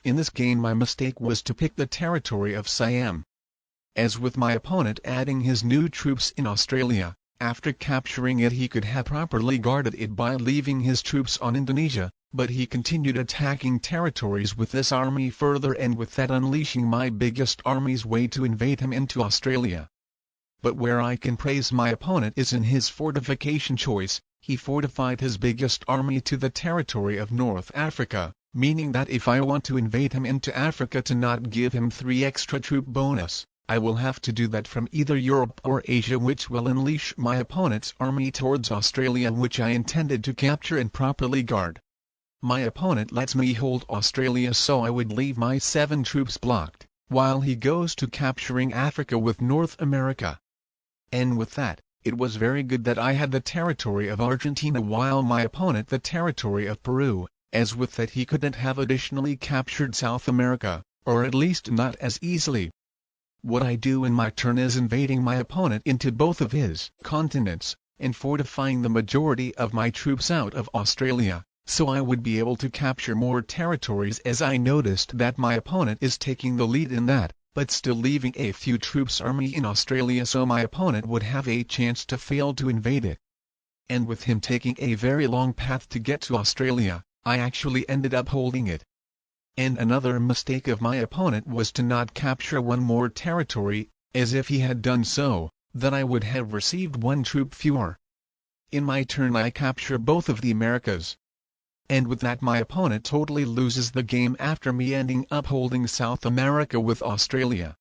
In this game my mistake was to pick the territory of Siam. As with my opponent adding his new troops in Australia, after capturing it he could have properly guarded it by leaving his troops on Indonesia, but he continued attacking territories with this army further and with that unleashing my biggest army's way to invade him into Australia. But where I can praise my opponent is in his fortification choice. He fortified his biggest army to the territory of North Africa, meaning that if I want to invade him into Africa to not give him 3 extra troop bonus, I will have to do that from either Europe or Asia, which will unleash my opponent's army towards Australia, which I intended to capture and properly guard. My opponent lets me hold Australia, so I would leave my 7 troops blocked, while he goes to capturing Africa with North America. And with that, it was very good that I had the territory of Argentina while my opponent the territory of Peru, as with that he couldn't have additionally captured South America, or at least not as easily. What I do in my turn is invading my opponent into both of his continents, and fortifying the majority of my troops out of Australia, so I would be able to capture more territories, as I noticed that my opponent is taking the lead in that, but still leaving a few troops army in Australia, so my opponent would have a chance to fail to invade it. And with him taking a very long path to get to Australia, I actually ended up holding it. And another mistake of my opponent was to not capture one more territory, as if he had done so, then I would have received 1 troop fewer. In my turn I capture both of the Americas. And with that my opponent totally loses the game after me ending up holding South America with Australia.